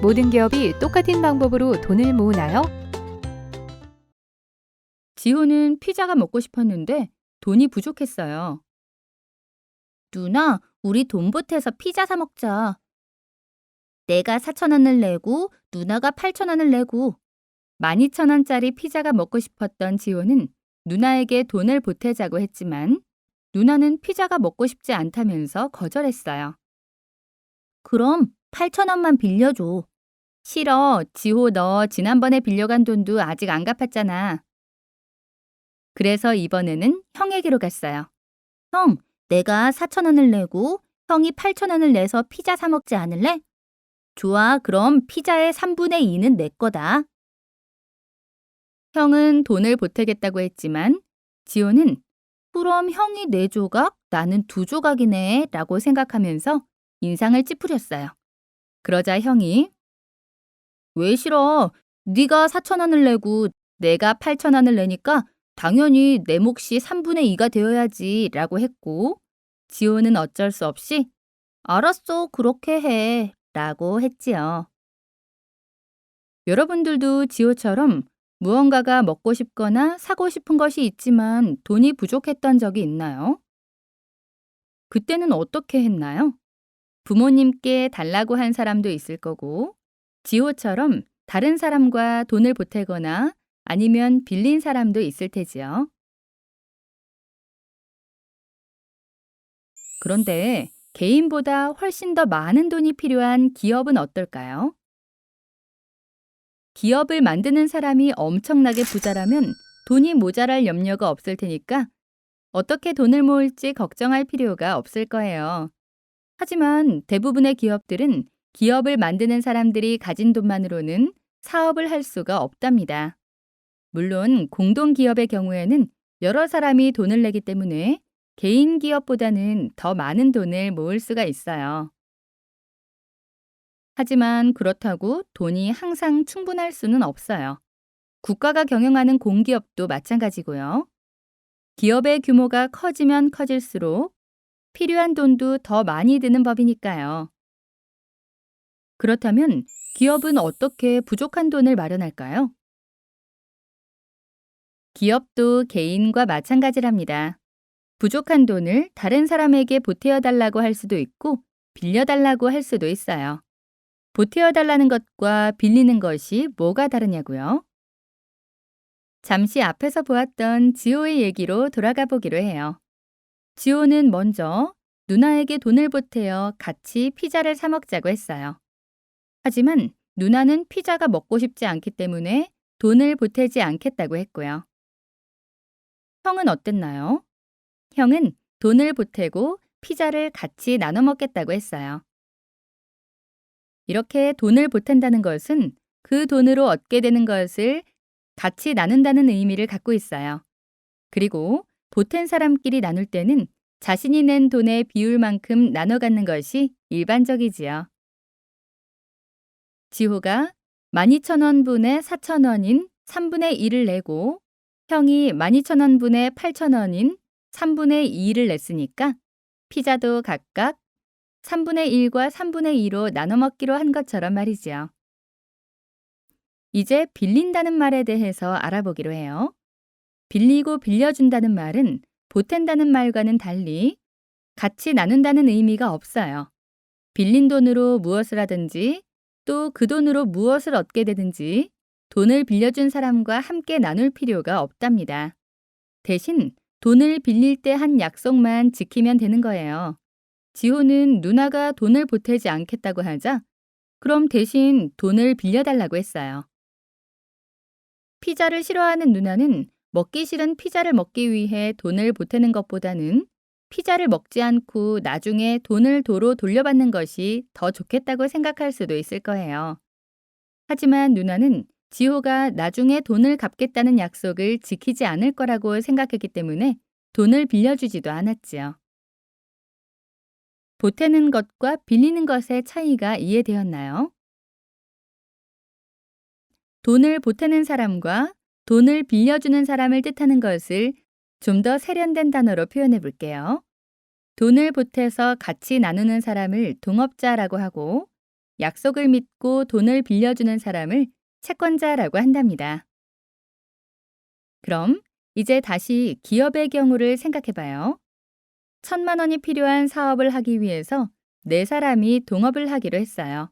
모든 기업이 똑같은 방법으로 돈을 모으나요? 지호는 피자가 먹고 싶었는데 돈이 부족했어요. 누나, 우리 돈 보태서 피자 사 먹자. 내가 4,000원을 내고 누나가 8,000원을 내고. 12,000원짜리 피자가 먹고 싶었던 지호는 누나에게 돈을 보태자고 했지만 누나는 피자가 먹고 싶지 않다면서 거절했어요. 그럼 8,000원만 빌려줘. 싫어. 지호 너 지난번에 빌려간 돈도 아직 안 갚았잖아. 그래서 이번에는 형에게로 갔어요. 형, 내가 4,000원을 내고 형이 8,000원을 내서 피자 사 먹지 않을래? 좋아, 그럼 피자의 3분의 2는 내 거다. 형은 돈을 보태겠다고 했지만 지호는 그럼 형이 4조각, 나는 2조각이네 라고 생각하면서 인상을 찌푸렸어요. 그러자 형이 왜 싫어? 네가 4,000원을 내고 내가 8,000원을 내니까 당연히 내 몫이 3분의 2가 되어야지 라고 했고 지호는 어쩔 수 없이 알았어, 그렇게 해 라고 했지요. 여러분들도 지호처럼 무언가가 먹고 싶거나 사고 싶은 것이 있지만 돈이 부족했던 적이 있나요? 그때는 어떻게 했나요? 부모님께 달라고 한 사람도 있을 거고, 지호처럼 다른 사람과 돈을 보태거나 아니면 빌린 사람도 있을 테지요. 그런데 개인보다 훨씬 더 많은 돈이 필요한 기업은 어떨까요? 기업을 만드는 사람이 엄청나게 부자라면 돈이 모자랄 염려가 없을 테니까 어떻게 돈을 모을지 걱정할 필요가 없을 거예요. 하지만 대부분의 기업들은 기업을 만드는 사람들이 가진 돈만으로는 사업을 할 수가 없답니다. 물론 공동기업의 경우에는 여러 사람이 돈을 내기 때문에 개인 기업보다는 더 많은 돈을 모을 수가 있어요. 하지만 그렇다고 돈이 항상 충분할 수는 없어요. 국가가 경영하는 공기업도 마찬가지고요. 기업의 규모가 커지면 커질수록 필요한 돈도 더 많이 드는 법이니까요. 그렇다면 기업은 어떻게 부족한 돈을 마련할까요? 기업도 개인과 마찬가지랍니다. 부족한 돈을 다른 사람에게 보태어 달라고 할 수도 있고 빌려 달라고 할 수도 있어요. 보태어 달라는 것과 빌리는 것이 뭐가 다르냐고요? 잠시 앞에서 보았던 지호의 얘기로 돌아가 보기로 해요. 지호는 먼저 누나에게 돈을 보태어 같이 피자를 사 먹자고 했어요. 하지만 누나는 피자가 먹고 싶지 않기 때문에 돈을 보태지 않겠다고 했고요. 형은 어땠나요? 형은 돈을 보태고 피자를 같이 나눠 먹겠다고 했어요. 이렇게 돈을 보탠다는 것은 그 돈으로 얻게 되는 것을 같이 나눈다는 의미를 갖고 있어요. 그리고 보탠 사람끼리 나눌 때는 자신이 낸 돈의 비율만큼 나눠 갖는 것이 일반적이지요. 지호가 12,000원분의 4,000원인 3분의 1을 내고 형이 12,000원분의 8,000원인 3분의 2를 냈으니까 피자도 각각 3분의 1과 3분의 2로 나눠 먹기로 한 것처럼 말이지요. 이제 빌린다는 말에 대해서 알아보기로 해요. 빌리고 빌려준다는 말은 보탠다는 말과는 달리 같이 나눈다는 의미가 없어요. 빌린 돈으로 무엇을 하든지 또 그 돈으로 무엇을 얻게 되든지 돈을 빌려준 사람과 함께 나눌 필요가 없답니다. 대신 돈을 빌릴 때 한 약속만 지키면 되는 거예요. 지호는 누나가 돈을 보태지 않겠다고 하자 그럼 대신 돈을 빌려달라고 했어요. 피자를 싫어하는 누나는 먹기 싫은 피자를 먹기 위해 돈을 보태는 것보다는 피자를 먹지 않고 나중에 돈을 도로 돌려받는 것이 더 좋겠다고 생각할 수도 있을 거예요. 하지만 누나는 지호가 나중에 돈을 갚겠다는 약속을 지키지 않을 거라고 생각했기 때문에 돈을 빌려주지도 않았지요. 보태는 것과 빌리는 것의 차이가 이해되었나요? 돈을 보태는 사람과 돈을 빌려주는 사람을 뜻하는 것을 좀 더 세련된 단어로 표현해 볼게요. 돈을 보태서 같이 나누는 사람을 동업자라고 하고 약속을 믿고 돈을 빌려주는 사람을 채권자라고 한답니다. 그럼 이제 다시 기업의 경우를 생각해 봐요. 1,000만 원이 필요한 사업을 하기 위해서 4사람이 동업을 하기로 했어요.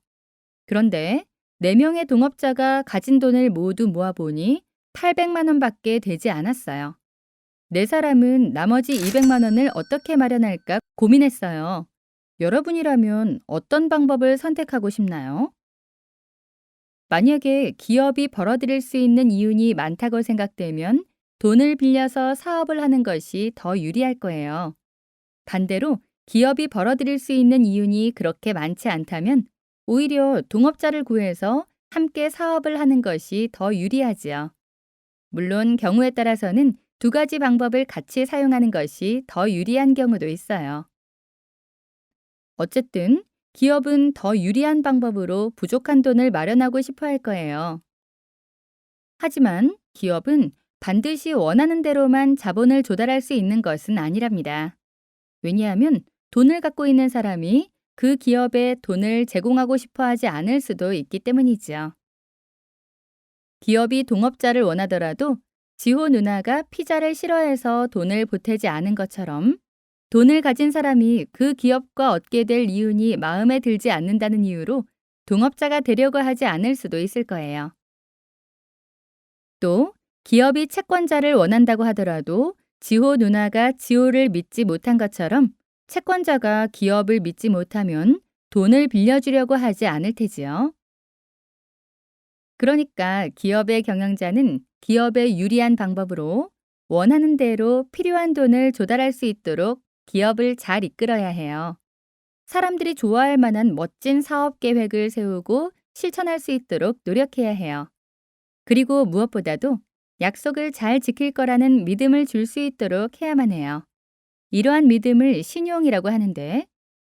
그런데 4명의 동업자가 가진 돈을 모두 모아보니 800만 원밖에 되지 않았어요. 4사람은 나머지 200만 원을 어떻게 마련할까 고민했어요. 여러분이라면 어떤 방법을 선택하고 싶나요? 만약에 기업이 벌어들일 수 있는 이윤이 많다고 생각되면 돈을 빌려서 사업을 하는 것이 더 유리할 거예요. 반대로 기업이 벌어들일 수 있는 이윤이 그렇게 많지 않다면 오히려 동업자를 구해서 함께 사업을 하는 것이 더 유리하지요. 물론 경우에 따라서는 2가지 방법을 같이 사용하는 것이 더 유리한 경우도 있어요. 어쨌든 기업은 더 유리한 방법으로 부족한 돈을 마련하고 싶어 할 거예요. 하지만 기업은 반드시 원하는 대로만 자본을 조달할 수 있는 것은 아니랍니다. 왜냐하면 돈을 갖고 있는 사람이 그 기업에 돈을 제공하고 싶어 하지 않을 수도 있기 때문이지요. 기업이 동업자를 원하더라도 지호 누나가 피자를 싫어해서 돈을 보태지 않은 것처럼 돈을 가진 사람이 그 기업과 얻게 될 이윤이 마음에 들지 않는다는 이유로 동업자가 되려고 하지 않을 수도 있을 거예요. 또 기업이 채권자를 원한다고 하더라도 지호 누나가 지호를 믿지 못한 것처럼 채권자가 기업을 믿지 못하면 돈을 빌려주려고 하지 않을 테지요. 그러니까 기업의 경영자는 기업에 유리한 방법으로 원하는 대로 필요한 돈을 조달할 수 있도록 기업을 잘 이끌어야 해요. 사람들이 좋아할 만한 멋진 사업 계획을 세우고 실천할 수 있도록 노력해야 해요. 그리고 무엇보다도 약속을 잘 지킬 거라는 믿음을 줄 수 있도록 해야만 해요. 이러한 믿음을 신용이라고 하는데,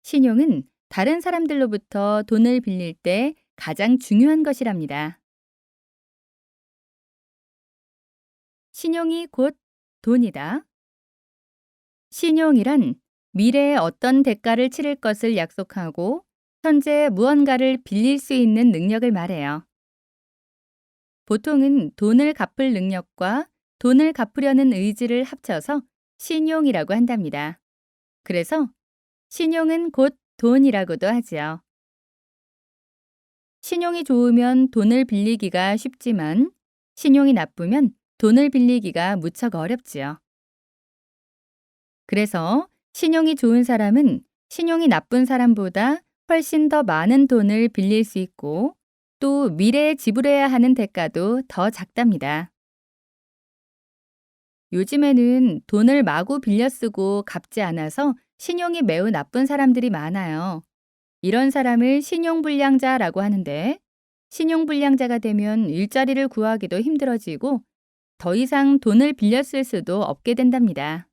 신용은 다른 사람들로부터 돈을 빌릴 때 가장 중요한 것이랍니다. 신용이 곧 돈이다. 신용이란 미래에 어떤 대가를 치를 것을 약속하고 현재 무언가를 빌릴 수 있는 능력을 말해요. 보통은 돈을 갚을 능력과 돈을 갚으려는 의지를 합쳐서 신용이라고 한답니다. 그래서 신용은 곧 돈이라고도 하지요. 신용이 좋으면 돈을 빌리기가 쉽지만 신용이 나쁘면 돈을 빌리기가 무척 어렵지요. 그래서 신용이 좋은 사람은 신용이 나쁜 사람보다 훨씬 더 많은 돈을 빌릴 수 있고 또 미래에 지불해야 하는 대가도 더 작답니다. 요즘에는 돈을 마구 빌려 쓰고 갚지 않아서 신용이 매우 나쁜 사람들이 많아요. 이런 사람을 신용불량자라고 하는데 신용불량자가 되면 일자리를 구하기도 힘들어지고 더 이상 돈을 빌려 쓸 수도 없게 된답니다.